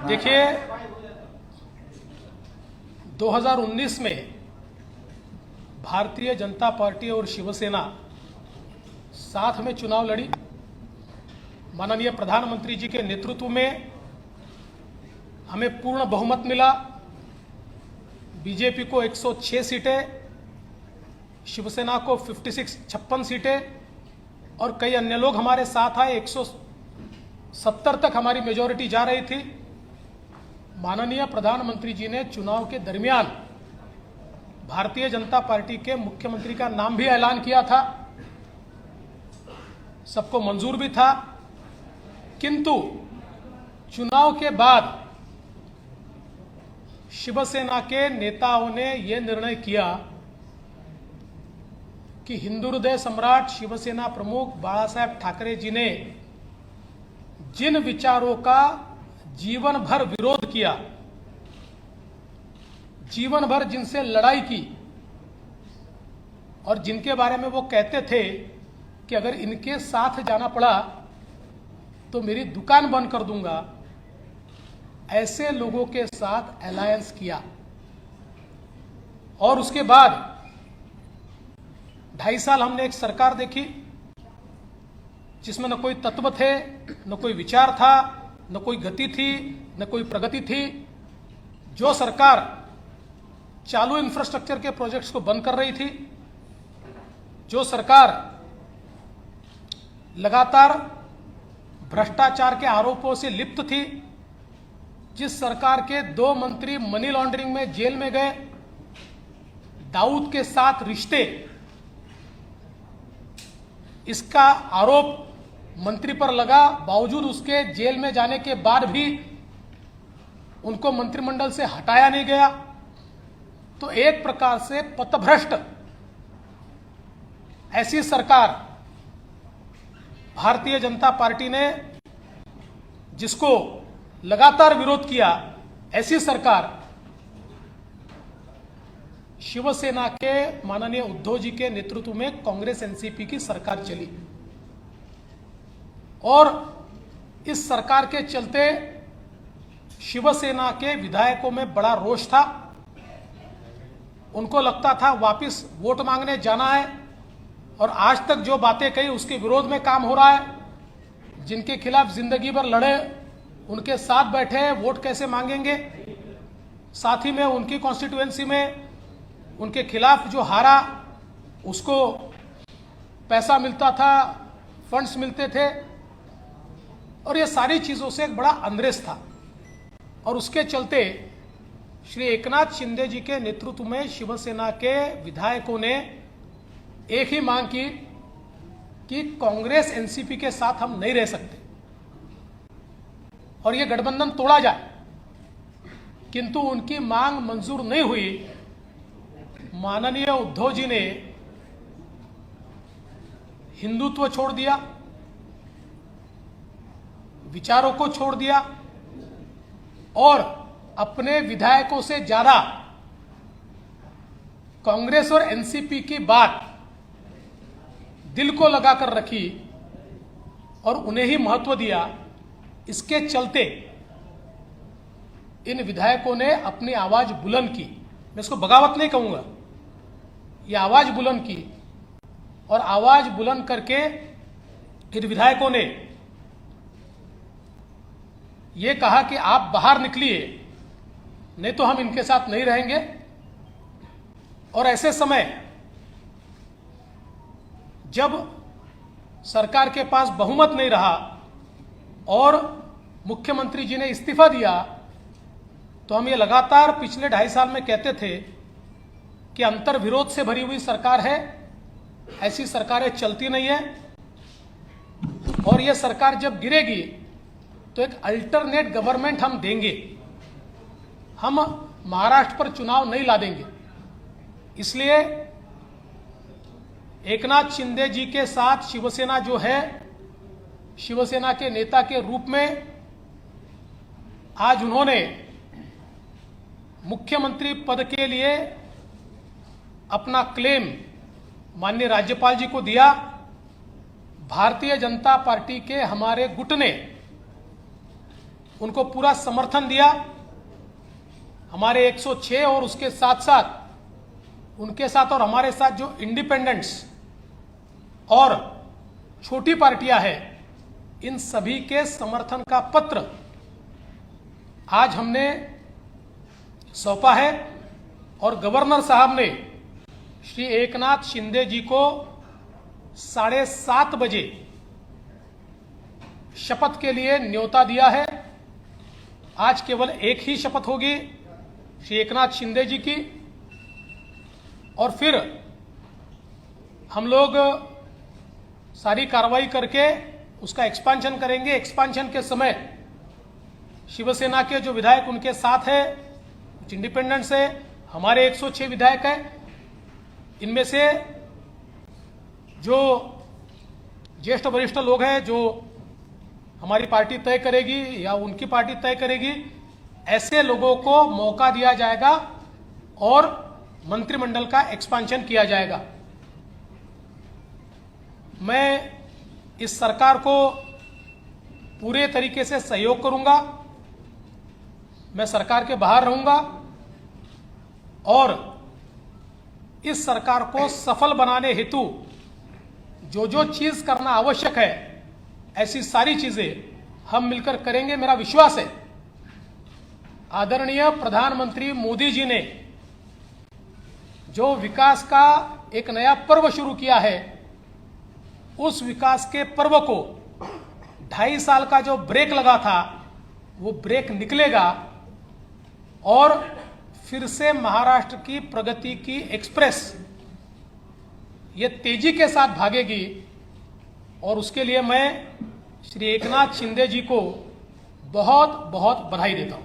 देखिए 2019 में भारतीय जनता पार्टी और शिवसेना साथ में चुनाव लड़ी। माननीय प्रधानमंत्री जी के नेतृत्व में हमें पूर्ण बहुमत मिला। बीजेपी को 106 सीटें, शिवसेना को 56 सीटें और कई अन्य लोग हमारे साथ आए। 170 तक हमारी मेजॉरिटी जा रही थी। माननीय प्रधानमंत्री जी ने चुनाव के दरमियान भारतीय जनता पार्टी के मुख्यमंत्री का नाम भी ऐलान किया था, सबको मंजूर भी था। किंतु चुनाव के बाद शिवसेना के नेताओं ने यह निर्णय किया कि हिंदू हृदय सम्राट शिवसेना प्रमुख बाला साहेब ठाकरे जी ने जिन विचारों का जीवन भर विरोध किया, जीवन भर जिनसे लड़ाई की और जिनके बारे में वो कहते थे कि अगर इनके साथ जाना पड़ा तो मेरी दुकान बंद कर दूंगा, ऐसे लोगों के साथ अलायंस किया। और उसके बाद 2.5 साल हमने एक सरकार देखी जिसमें न कोई तत्व थे, न कोई विचार था, न कोई गति थी, न कोई प्रगति थी। जो सरकार चालू इंफ्रास्ट्रक्चर के प्रोजेक्ट्स को बंद कर रही थी, जो सरकार लगातार भ्रष्टाचार के आरोपों से लिप्त थी, जिस सरकार के 2 मंत्री मनी लॉन्ड्रिंग में जेल में गए, दाऊद के साथ रिश्ते, इसका आरोप मंत्री पर लगा, बावजूद उसके जेल में जाने के बाद भी उनको मंत्रिमंडल से हटाया नहीं गया। तो एक प्रकार से पथभ्रष्ट ऐसी सरकार भारतीय जनता पार्टी ने, जिसको लगातार विरोध किया, ऐसी सरकार शिवसेना के माननीय उद्धव जी के नेतृत्व में कांग्रेस एनसीपी की सरकार चली। और इस सरकार के चलते शिवसेना के विधायकों में बड़ा रोष था। उनको लगता था वापस वोट मांगने जाना है और आज तक जो बातें कही उसके विरोध में काम हो रहा है। जिनके खिलाफ जिंदगी भर लड़े, उनके साथ बैठे, वोट कैसे मांगेंगे। साथ ही में उनकी कॉन्स्टिट्यूएंसी में उनके खिलाफ जो हारा, उसको पैसा मिलता था, फंड्स मिलते थे और ये सारी चीजों से एक बड़ा अंद्रेस था। और उसके चलते श्री एकनाथ शिंदे जी के नेतृत्व में शिवसेना के विधायकों ने एक ही मांग की कि कांग्रेस एनसीपी के साथ हम नहीं रह सकते और ये गठबंधन तोड़ा जाए। किंतु उनकी मांग मंजूर नहीं हुई। माननीय उद्धव जी ने हिंदुत्व छोड़ दिया, विचारों को छोड़ दिया और अपने विधायकों से ज्यादा कांग्रेस और एनसीपी की बात दिल को लगाकर रखी और उन्हें ही महत्व दिया। इसके चलते इन विधायकों ने अपनी आवाज बुलंद की। मैं इसको बगावत नहीं कहूंगा, ये आवाज बुलंद की और आवाज बुलंद करके इन विधायकों ने ये कहा कि आप बाहर निकलिए, नहीं तो हम इनके साथ नहीं रहेंगे। और ऐसे समय जब सरकार के पास बहुमत नहीं रहा और मुख्यमंत्री जी ने इस्तीफा दिया, तो हम ये लगातार पिछले 2.5 साल में कहते थे कि अंतर विरोध से भरी हुई सरकार है, ऐसी सरकारें चलती नहीं है और यह सरकार जब गिरेगी तो एक अल्टरनेट गवर्नमेंट हम देंगे। हम महाराष्ट्र पर चुनाव नहीं ला देंगे। इसलिए एकनाथ शिंदे जी के साथ शिवसेना जो है, शिवसेना के नेता के रूप में आज उन्होंने मुख्यमंत्री पद के लिए अपना क्लेम माननीय राज्यपाल जी को दिया। भारतीय जनता पार्टी के हमारे गुट ने उनको पूरा समर्थन दिया। हमारे 106 और उसके साथ साथ उनके साथ और हमारे साथ जो इंडिपेंडेंट्स और छोटी पार्टियां हैं, इन सभी के समर्थन का पत्र आज हमने सौंपा है और गवर्नर साहब ने श्री एकनाथ शिंदे जी को 7:30 बजे शपथ के लिए न्योता दिया है। आज केवल एक ही शपथ होगी श्री एकनाथ शिंदे जी की, और फिर हम लोग सारी कार्रवाई करके उसका एक्सपांशन करेंगे। एक्सपांशन के समय शिवसेना के जो विधायक उनके साथ है, कुछ इंडिपेंडेंट्स है, हमारे 106 विधायक हैं, इनमें से जो ज्येष्ठ वरिष्ठ लोग हैं जो हमारी पार्टी तय करेगी या उनकी पार्टी तय करेगी, ऐसे लोगों को मौका दिया जाएगा और मंत्रिमंडल का एक्सपांशन किया जाएगा। मैं इस सरकार को पूरे तरीके से सहयोग करूंगा। मैं सरकार के बाहर रहूंगा और इस सरकार को सफल बनाने हेतु जो जो चीज करना आवश्यक है, ऐसी सारी चीजें हम मिलकर करेंगे। मेरा विश्वास है आदरणीय प्रधानमंत्री मोदी जी ने जो विकास का एक नया पर्व शुरू किया है, उस विकास के पर्व को 2.5 साल का जो ब्रेक लगा था, वो ब्रेक निकलेगा और फिर से महाराष्ट्र की प्रगति की एक्सप्रेस ये तेजी के साथ भागेगी। और उसके लिए मैं श्री एकनाथ शिंदे जी को बहुत बहुत बधाई देता हूं।